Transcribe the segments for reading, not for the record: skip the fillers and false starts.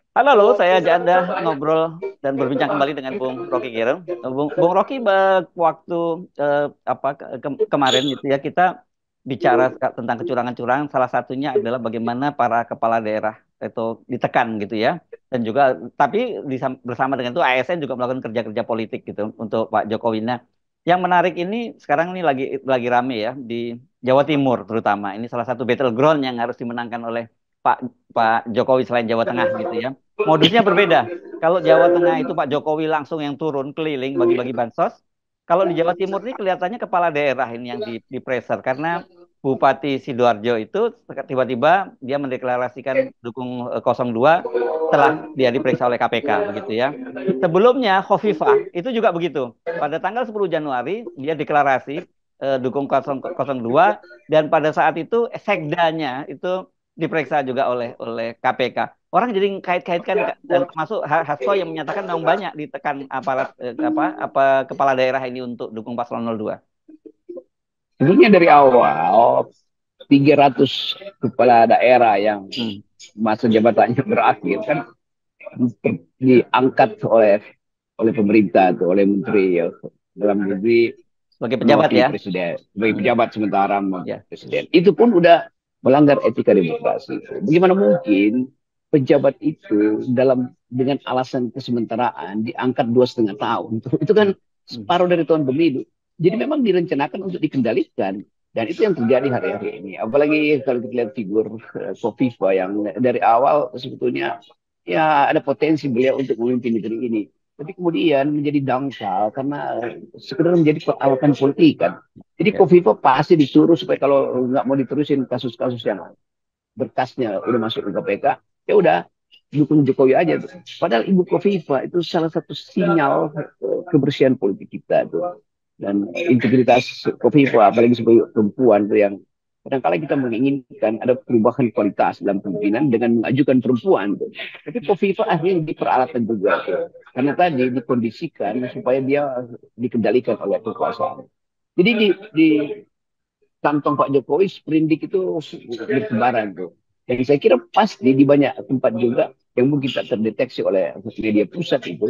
Halo, saya ajak Anda ngobrol dan berbincang kembali dengan Bung Rocky Gerung. Bung Rocky, waktu kemarin gitu ya kita bicara tentang kecurangan-curangan. Salah satunya adalah bagaimana para kepala daerah itu ditekan gitu ya. Dan juga tapi bersama dengan itu ASN juga melakukan kerja-kerja politik gitu untuk Pak Jokowi. Nah, yang menarik ini sekarang ini lagi rame ya di Jawa Timur terutama. Ini salah satu battleground yang harus dimenangkan oleh Pak Pak Jokowi selain Jawa Tengah gitu ya. Modusnya berbeda. Kalau Jawa Tengah itu Pak Jokowi langsung yang turun keliling bagi-bagi bansos. Kalau di Jawa Timur ini kelihatannya kepala daerah ini yang di pressure karena Bupati Sidoarjo itu tiba-tiba dia mendeklarasikan dukung 02 setelah dia diperiksa oleh KPK begitu ya. Sebelumnya Khofifah itu juga begitu. Pada tanggal 10 Januari dia deklarasi dukung 002 dan pada saat itu sekdanya itu diperiksa juga oleh KPK. Orang jadi kait-kaitkan dan termasuk Hasto yang menyatakan memang banyak ditekan aparat apa kepala daerah ini untuk dukung paslon 02. Sebenarnya dari awal 300 kepala daerah yang Hmm. masa jabatannya berakhir kan diangkat oleh pemerintah atau oleh menteri ya, dalam negeri Sebagai pejabat mewakili ya. presiden sebagai Hmm. pejabat sementara Ya. presiden. Itu pun udah melanggar etika demokrasi. Bagaimana mungkin pejabat itu dengan alasan kesementaraan diangkat 2,5 tahun? Itu kan Hmm. separuh dari tahun pemilu. Jadi memang direncanakan untuk dikendalikan. Dan itu yang terjadi hari-hari ini. Apalagi kalau kita lihat figur Kofifa yang dari awal sebetulnya ya ada potensi beliau untuk memimpin negeri ini. Tapi kemudian menjadi dangkal karena sekedar menjadi peralatan politik kan. Jadi Ya. Kofifa pasti disuruh supaya kalau nggak mau diterusin kasus-kasus yang berkasnya udah masuk ke KPK, ya udah dukung Jokowi aja tuh. Padahal Ibu Kofifa itu salah satu sinyal kebersihan politik kita tuh. Dan integritas Kofifa apalagi sebagai perempuan tuh yang kadang-kala kita menginginkan ada perubahan kualitas dalam pemimpinan dengan mengajukan perempuan tuh. Tapi Kofifa akhirnya di peralatan juga tuh. Karena tadi dikondisikan supaya dia dikendalikan oleh kekuasaan. Jadi di kantong Pak Jokowi sprindik itu bertebaran tuh. Dan saya kira pasti di banyak tempat juga yang mungkin tak terdeteksi oleh media pusat itu,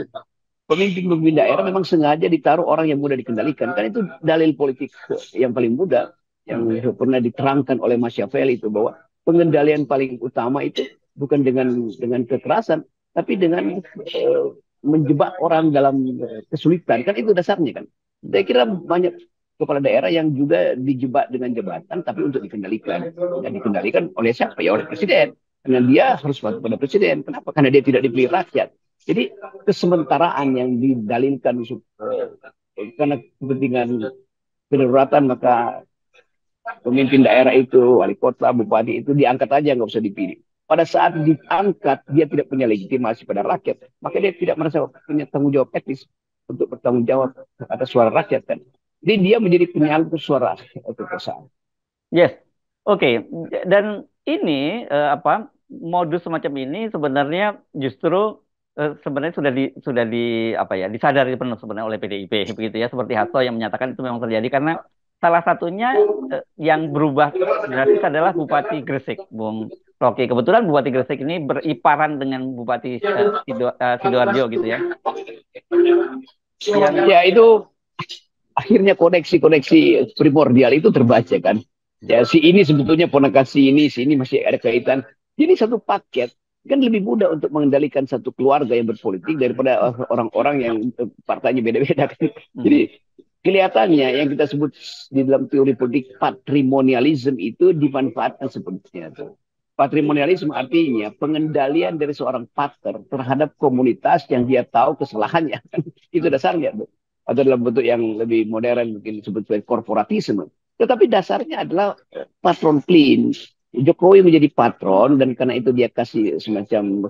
pemimpin-pemimpin daerah memang sengaja ditaruh orang yang mudah dikendalikan. Kan itu dalil politik yang paling mudah yang Hmm. pernah diterangkan oleh Machiavelli itu bahwa pengendalian paling utama itu bukan dengan kekerasan, tapi dengan menjebak orang dalam kesulitan. Kan itu dasarnya kan. Saya kira banyak kepala daerah yang juga dijebak dengan jabatan tapi untuk dikendalikan dan dikendalikan oleh siapa ya oleh presiden karena dia harus patuh pada presiden kenapa karena dia tidak dipilih rakyat jadi kesementaraan yang didalilkan karena kepentingan kedaruratan maka pemimpin daerah itu wali kota bupati itu diangkat aja nggak usah dipilih pada saat diangkat dia tidak punya legitimasi pada rakyat maka dia tidak merasa punya tanggung jawab etis untuk bertanggung jawab atas suara rakyat kan jadi dia menjadi penyalur suara kekuasaan. Yes. Oke. Dan ini apa modus semacam ini sebenarnya justru sebenarnya sudah di apa ya disadari penuh sebenarnya oleh PDIP begitu ya seperti Hasto yang menyatakan itu memang terjadi karena salah satunya yang berubah drastis adalah Bupati Gresik, Bung Rocky. Kebetulan Bupati Gresik ini beriparan dengan Bupati Sidoarjo gitu ya. Yang Ya itu akhirnya koneksi-koneksi primordial itu terbaca kan. Ya si ini sebetulnya ponakan si ini masih ada kaitan. Jadi satu paket kan lebih mudah untuk mengendalikan satu keluarga yang berpolitik daripada orang-orang yang partainya beda-beda. Kan. hmm, Jadi kelihatannya yang kita sebut di dalam teori politik patrimonialisme itu dimanfaatkan sepenuhnya tuh. Patrimonialisme artinya pengendalian dari seorang pater terhadap komunitas yang dia tahu kesalahannya. Itu dasarnya tuh atau dalam bentuk yang lebih modern mungkin disebut sebagai korporatisme. Tetapi dasarnya adalah patron clean. Jokowi menjadi patron dan karena itu dia kasih semacam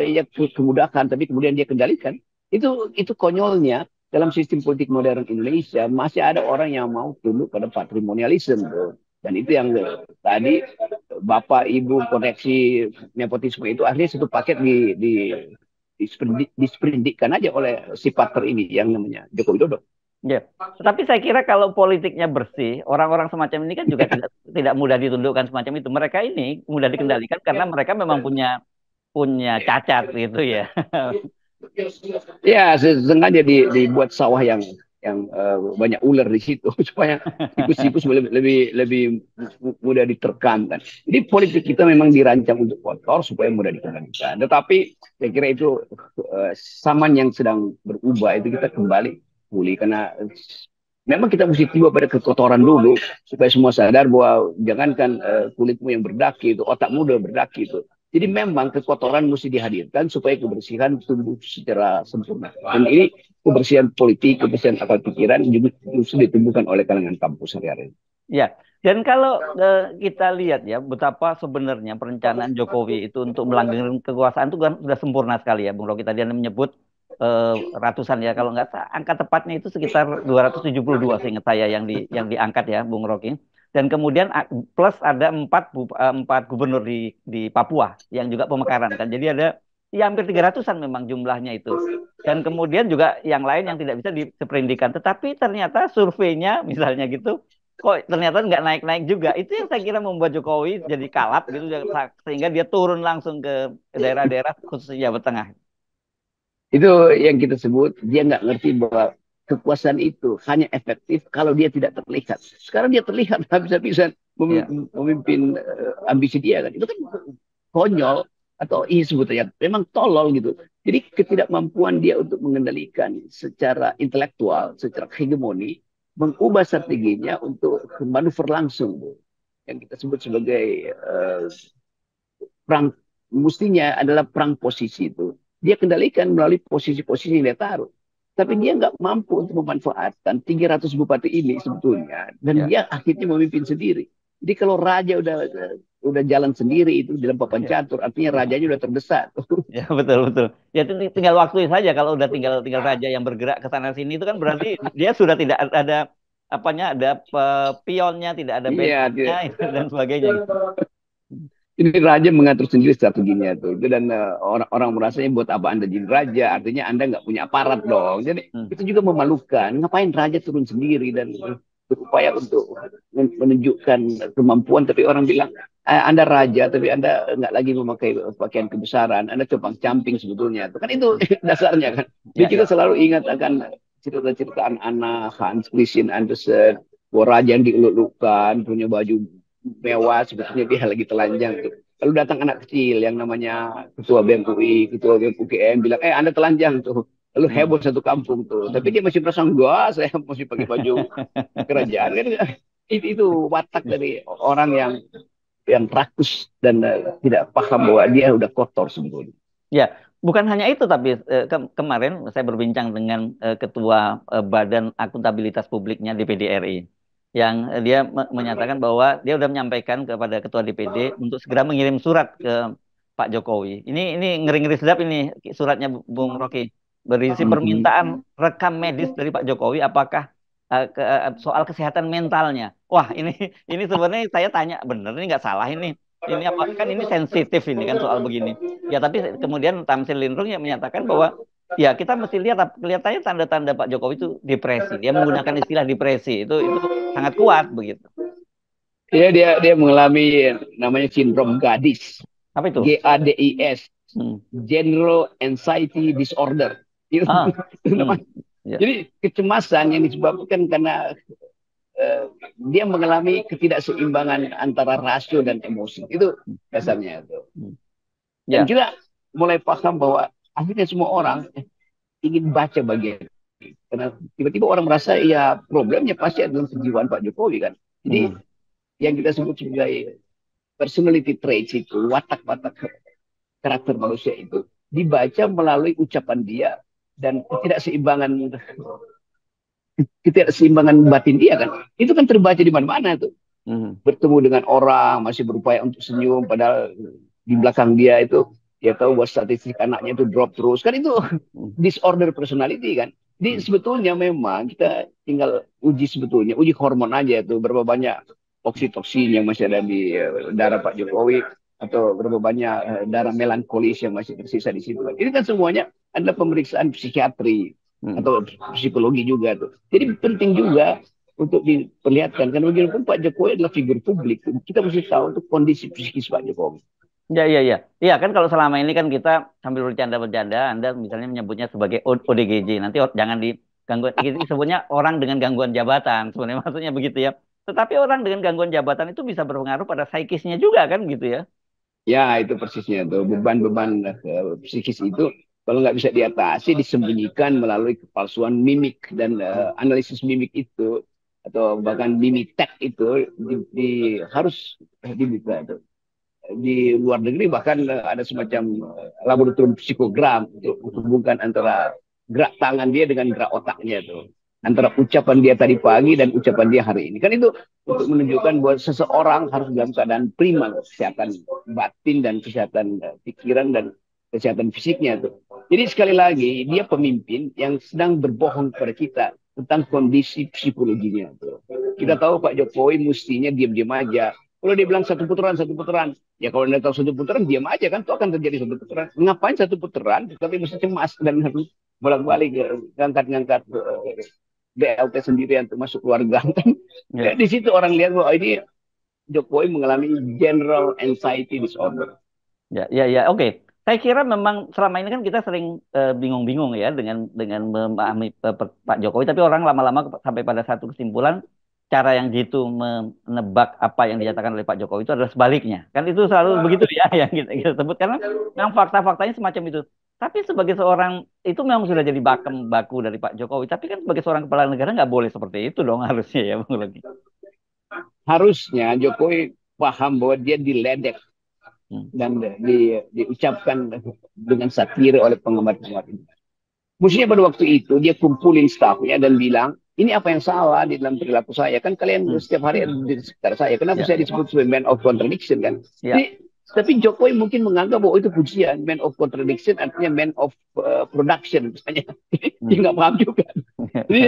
ya kemudahan tapi kemudian dia kendalikan. Itu konyolnya dalam sistem politik modern Indonesia masih ada orang yang mau tunduk pada patrimonialisme. Dan itu yang tadi bapak ibu koneksi nepotisme itu akhirnya satu paket disprindikkan aja oleh si partner ini yang namanya Joko Widodo. ya. Tetapi saya kira kalau politiknya bersih, orang-orang semacam ini kan juga tidak tidak mudah ditundukkan semacam itu. Mereka ini mudah dikendalikan karena mereka memang punya punya cacat gitu ya. Ya, sengaja dibuat sawah yang banyak ular di situ supaya tikus-tikus lebih mudah diterkam kan. Jadi politik kita memang dirancang untuk kotor supaya mudah dikendalikan. Tetapi saya kira itu zaman yang sedang berubah itu kita kembali pulih karena memang kita mesti tiba pada kekotoran dulu supaya semua sadar bahwa jangankan kulitmu yang berdaki itu, otakmu udah berdaki itu. Jadi memang kekotoran mesti dihadirkan supaya kebersihan tumbuh secara sempurna. Dan ini kebersihan politik, kebersihan akal pikiran juga justru ditumbuhkan oleh kalangan kampus hari-hari. Ya, dan kalau kita lihat ya betapa sebenarnya perencanaan Jokowi itu untuk melanggengkan kekuasaan itu kan sudah sempurna sekali ya, Bung Rocky tadi Anda menyebut eh, ratusan ya, kalau nggak salah angka tepatnya itu sekitar 272 seingat saya yang diangkat ya, Bung Rocky. Dan kemudian plus ada empat gubernur di Papua yang juga pemekaran kan. Jadi ada ya hampir 300-an memang jumlahnya itu. Dan kemudian juga yang lain yang tidak bisa diseperindikan. Tetapi ternyata surveinya misalnya gitu kok ternyata nggak naik-naik juga. Itu yang saya kira membuat Jokowi jadi kalap gitu sehingga dia turun langsung ke daerah-daerah khususnya Jawa Tengah. Itu yang kita sebut, dia nggak ngerti bahwa kekuasaan itu hanya efektif kalau dia tidak terlihat. Sekarang dia terlihat habis-habisan Ya, memimpin ambisi dia kan. Itu kan konyol atau sebetulnya memang tolol gitu. Jadi ketidakmampuan dia untuk mengendalikan secara intelektual, secara hegemoni, mengubah strateginya untuk manuver langsung, Bu. Yang kita sebut sebagai perang, mestinya adalah perang posisi itu. Dia kendalikan melalui posisi-posisi yang dia taruh. Tapi dia nggak mampu untuk memanfaatkan 300 bupati ini sebetulnya. Dan ya, dia akhirnya memimpin sendiri. Jadi kalau raja udah jalan sendiri itu dalam papan ya, catur, artinya ya, rajanya udah terdesak. ya, betul betul. Ya tinggal waktu saja kalau udah tinggal tinggal raja yang bergerak ke sana sini itu kan berarti dia sudah tidak ada apanya ada pionnya, tidak ada Iya, bentengnya dan sebagainya gitu. ini raja mengatur sendiri strateginya tuh. Itu dan orang-orang merasanya buat apa Anda jadi raja? Artinya Anda nggak punya aparat dong. Jadi Hmm. itu juga memalukan. Ngapain raja turun sendiri dan berupaya untuk menunjukkan kemampuan, tapi orang bilang Anda raja, tapi Anda nggak lagi memakai pakaian kebesaran. Anda copang camping sebetulnya. Itu kan itu dasarnya kan. Jadi Ya, kita ya. selalu ingat akan cerita-cerita anak Hans Christian Andersen, bahwa raja yang dieluk-elukan, punya baju mewah, sebetulnya dia lagi telanjang tuh. Lalu datang anak kecil yang namanya ketua BEM UI, ketua BEM UGM bilang, Anda telanjang tuh. Lalu Hmm. heboh satu kampung tuh. Tapi dia masih merasa, enggak, saya masih pakai baju kerajaan. Kan, itu watak dari orang yang rakus dan tidak paham bahwa dia udah kotor sebetulnya. Ya, bukan hanya itu tapi kemarin saya berbincang dengan Ketua Badan Akuntabilitas Publiknya DPD RI yang dia menyatakan bahwa dia sudah menyampaikan kepada Ketua DPD untuk segera mengirim surat ke Pak Jokowi. Ini ngeri-ngeri sedap ini suratnya Bung Rocky berisi permintaan rekam medis dari Pak Jokowi apakah soal kesehatan mentalnya. Wah, ini sebenarnya saya tanya bener ini nggak salah ini apa kan ini sensitif ini kan soal begini. Ya, tapi kemudian Tamsil Lindrung yang menyatakan bahwa ya kita mesti lihat kelihatannya tanda-tanda Pak Jokowi itu depresi. Dia menggunakan istilah depresi. Itu sangat kuat begitu. Dia mengalami namanya sindrom gadis, Apa itu? GADIS, Hmm. General Anxiety Disorder. Itu Ah. Hmm. namanya. Ya. Jadi kecemasan yang disebabkan karena eh, dia mengalami ketidakseimbangan antara rasio dan emosi. Itu Hmm. dasarnya itu. Hmm. Dan Ya. kita mulai paham bahwa akhirnya semua orang ingin baca bagian ini. Karena tiba-tiba orang merasa ya problemnya pasti adalah kejiwaan Pak Jokowi kan. Jadi Hmm. yang kita sebut sebagai personality traits itu, watak-watak karakter manusia itu dibaca melalui ucapan dia dan ketidakseimbangan batin dia kan. Itu kan terbaca di mana-mana tuh. Hmm. Bertemu dengan orang masih berupaya untuk senyum padahal di belakang dia itu dia tahu bahwa statistik anaknya itu drop terus kan itu Hmm. disorder personality kan. Jadi Hmm. sebetulnya memang kita tinggal uji sebetulnya uji hormon aja tuh berapa banyak oksitoksin yang masih ada di darah Pak Jokowi atau berapa banyak darah melankolis yang masih tersisa di situ. Ini kan semuanya adalah pemeriksaan psikiatri Hmm. atau psikologi juga tuh. Jadi penting juga untuk diperlihatkan. Karena bagaimanapun Pak Jokowi adalah figur publik. Kita mesti tahu untuk kondisi psikis Pak Jokowi. Ya, iya, iya. Iya kan kalau selama ini kan kita sambil bercanda-bercanda, Anda misalnya menyebutnya sebagai ODGJ. Nanti jangan di gangguan, ini sebutnya orang dengan gangguan jabatan. Sebenarnya maksudnya begitu ya. Tetapi orang dengan gangguan jabatan itu bisa berpengaruh pada psikisnya juga kan gitu ya. Ya, itu persisnya tuh beban-beban psikis itu kalau nggak bisa diatasi disembunyikan melalui kepalsuan mimik dan analisis mimik itu atau bahkan mimitek itu harus dibuka tuh. Di luar negeri bahkan ada semacam laboratorium psikogram untuk menghubungkan antara gerak tangan dia dengan gerak otaknya tuh, antara ucapan dia tadi pagi dan ucapan dia hari ini, kan itu untuk menunjukkan bahwa seseorang harus dalam keadaan prima kesehatan batin dan kesehatan pikiran dan kesehatan fisiknya tuh. Jadi sekali lagi dia pemimpin yang sedang berbohong kepada kita tentang kondisi psikologinya tuh. Kita Hmm. tahu Pak Jokowi mestinya diam-diam aja. Kalau dia bilang satu putaran, ya kalau anda tahu satu putaran, diam aja kan, itu akan terjadi satu putaran. Ngapain satu putaran? Tapi mesti cemas dan harus bolak-balik ngangkat-ngangkat BLT sendirian termasuk keluarga kan. Ya, Ya, di situ orang lihat bahwa ini Jokowi mengalami general anxiety disorder. ya, ya, ya. Oke. Saya kira memang selama ini kan kita sering bingung-bingung ya dengan memahami Pak Jokowi, tapi orang lama-lama sampai pada satu kesimpulan cara yang jitu menebak apa yang dinyatakan oleh Pak Jokowi itu adalah sebaliknya. Kan itu selalu begitu ya yang kita sebut karena memang fakta-faktanya semacam itu. Tapi sebagai seorang itu memang sudah jadi bakem baku dari Pak Jokowi. Tapi kan sebagai seorang kepala negara nggak boleh seperti itu dong harusnya ya Bung Logi. Harusnya Jokowi paham bahwa dia diledek Hmm. dan diucapkan dengan satir oleh penggemar-penggemar ini. Mestinya pada waktu itu dia kumpulin stafnya dan bilang, ini apa yang salah di dalam perilaku saya? Kan kalian Hmm. setiap hari ada di sekitar saya. Kenapa Ya, saya disebut sebagai man of contradiction kan? ya. Jadi, tapi Jokowi mungkin menganggap bahwa itu pujian. Man of contradiction artinya man of production misalnya. Dia Hmm. nggak paham juga. Jadi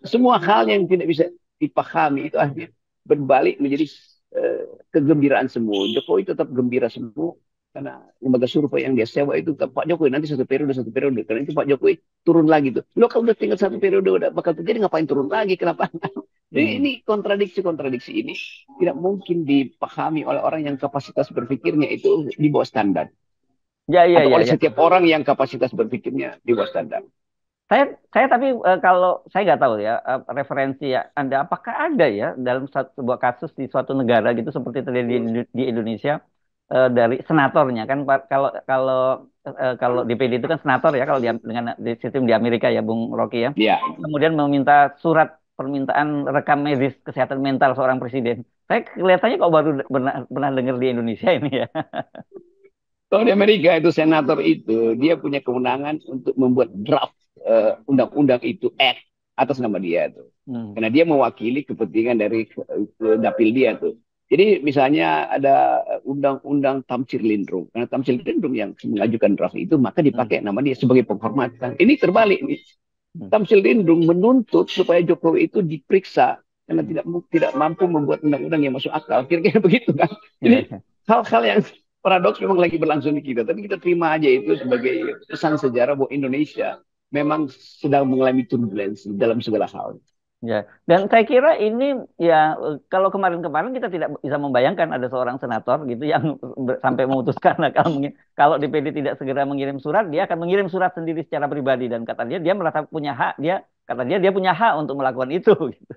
semua hal yang tidak bisa dipahami itu akhirnya berbalik menjadi kegembiraan semua. Jokowi tetap gembira semua karena lembaga survei yang dia sewa itu Pak Jokowi nanti satu periode karena itu Pak Jokowi turun lagi tuh. Lo kalau udah tinggal satu periode udah bakal terjadi ngapain turun lagi? Kenapa? Jadi Hmm. ini kontradiksi-kontradiksi ini tidak mungkin dipahami oleh orang yang kapasitas berpikirnya itu di bawah standar Ya, ya, atau ya, oleh ya. setiap orang yang kapasitas berpikirnya di bawah standar. Saya tapi kalau saya nggak tahu ya referensi ya Anda apakah ada ya dalam sebuah kasus di suatu negara gitu seperti terjadi di Indonesia dari senatornya kan kalau kalau kalau DPD itu kan senator ya kalau dengan di sistem di Amerika ya Bung Rocky ya Ya, kemudian meminta surat permintaan rekam medis kesehatan mental seorang presiden. Saya kelihatannya kok baru pernah dengar di Indonesia ini ya. kalau di Amerika itu senator itu dia punya kewenangan untuk membuat draft undang-undang itu act atas nama dia tuh. Hmm. Karena dia mewakili kepentingan dari dapil dia tuh. Jadi misalnya ada undang-undang Tamsir Lindrung. Karena Tamsir Lindrung yang mengajukan draft itu maka Hmm. dipakai nama dia sebagai penghormatan. Ini terbalik nih. Hmm. Tamsir Lindrung menuntut supaya Jokowi itu diperiksa karena Hmm. tidak mampu membuat undang-undang yang masuk akal. Kira-kira begitu kan. Ya, Jadi ya. hal-hal yang paradoks memang lagi berlangsung di kita. Tapi kita terima aja itu sebagai pesan sejarah bahwa Indonesia memang sedang mengalami turbulensi dalam segala hal. Ya, dan saya kira ini ya kalau kemarin-kemarin kita tidak bisa membayangkan ada seorang senator gitu yang sampai memutuskan nah, kalau DPD tidak segera mengirim surat, dia akan mengirim surat sendiri secara pribadi dan kata dia merasa punya hak, kata dia punya hak untuk melakukan itu. Gitu.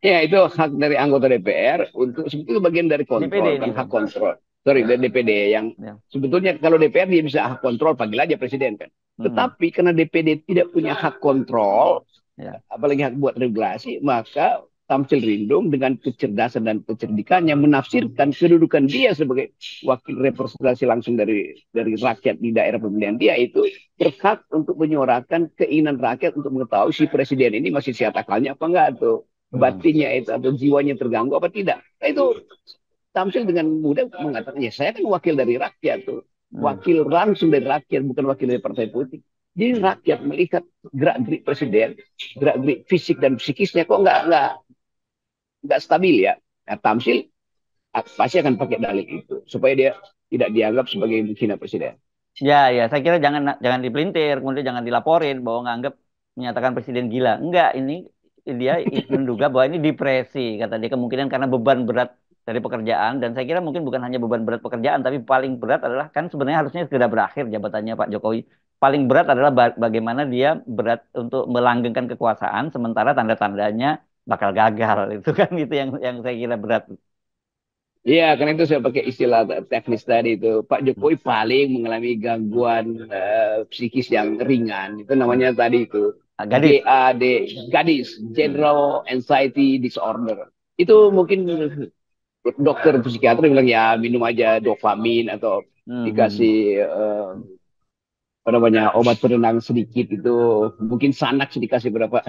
Ya, itu hak dari anggota DPR untuk sebetulnya bagian dari DPD kontrol, ini kan hak Bang. kontrol. Sorry, Ya, dari DPD yang ya. sebetulnya kalau DPR dia bisa hak kontrol, panggil aja presiden kan. Hmm, Tetapi karena DPD tidak punya hak kontrol, ya. apalagi hak buat regulasi, maka Tamsil Rindung dengan kecerdasan dan kecerdikannya menafsirkan kedudukan dia sebagai wakil representasi langsung dari rakyat di daerah pemilihan dia itu berhak untuk menyuarakan keinginan rakyat untuk mengetahui si presiden ini masih sehat akalnya apa enggak tuh, Hmm, batinnya itu atau jiwanya terganggu apa tidak. Nah, itu Tamsil dengan mudah mengatakan, ya saya kan wakil dari rakyat tuh. hmm, Wakil langsung dari rakyat, bukan wakil dari partai politik. Jadi hmm. rakyat melihat gerak-gerik presiden, gerak-gerik fisik dan psikisnya kok nggak stabil ya. Nah, Tamsil pasti akan pakai dalih itu supaya dia tidak dianggap sebagai menghina presiden. Ya, ya, saya kira jangan dipelintir, kemudian jangan dilaporin bahwa nganggap menyatakan presiden gila. Enggak, ini dia menduga bahwa ini depresi, kata dia kemungkinan karena beban berat dari pekerjaan, dan saya kira mungkin bukan hanya beban berat pekerjaan, tapi paling berat adalah kan sebenarnya harusnya segera berakhir jabatannya Pak Jokowi. Paling berat adalah bagaimana dia berat untuk melanggengkan kekuasaan sementara tanda-tandanya bakal gagal. Itu kan itu yang saya kira berat. Iya, karena itu saya pakai istilah teknis tadi itu. Pak Hmm. Jokowi paling mengalami gangguan psikis yang ringan. Itu namanya tadi itu Ah, gadis. GAD, gadis, Hmm. General Anxiety Disorder. Itu mungkin dokter psikiater bilang ya minum aja dopamin atau Hmm. Hmm. dikasih apa namanya obat penenang sedikit itu mungkin Xanax dikasih berapa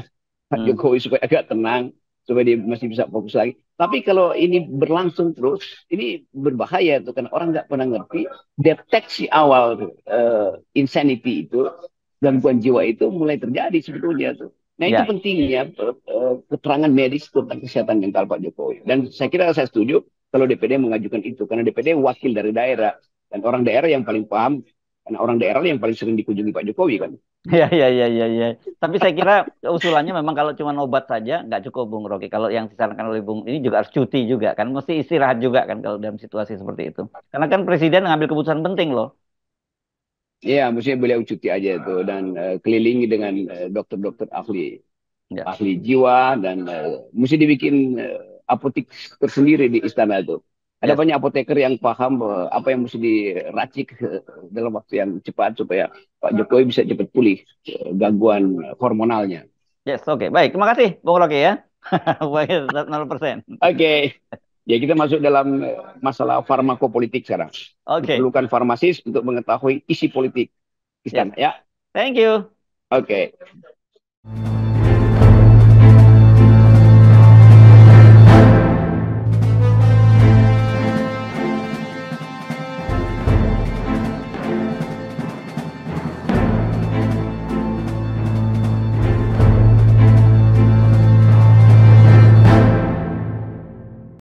Pak Hmm. Jokowi supaya agak tenang supaya dia masih bisa fokus lagi. Tapi kalau ini berlangsung terus, ini berbahaya tuh karena orang nggak pernah ngerti deteksi awal insanity itu gangguan jiwa itu mulai terjadi sebetulnya tuh. Nah itu Ya. pentingnya keterangan medis tentang kesehatan mental Pak Jokowi. Dan saya kira saya setuju kalau DPD mengajukan itu karena DPD wakil dari daerah dan orang daerah yang paling paham karena orang daerah yang paling sering dikunjungi Pak Jokowi kan. Ya, ya, ya, ya, ya. Tapi saya kira usulannya memang kalau cuma obat saja nggak cukup, Bung Rocky. Kalau yang disarankan oleh Bung ini juga harus cuti juga kan, mesti istirahat juga kan kalau dalam situasi seperti itu. Karena kan presiden ngambil keputusan penting loh. Iya, maksudnya beliau cuti aja itu dan kelilingi dengan dokter-dokter ahli Ya, ahli jiwa dan mesti dibikin apotek tersendiri di istana itu. Ada yes, banyak apoteker yang paham apa yang mesti diracik dalam waktu yang cepat supaya Pak Jokowi bisa cepat pulih gangguan hormonalnya. yes, oke, baik. Terima kasih, Bung Rocky ya. Baik, 0%. Oke, ya kita masuk dalam masalah farmakopolitik sekarang. Oke, Diperlukan farmasis untuk mengetahui isi politik yes, istana ya. thank you. Oke.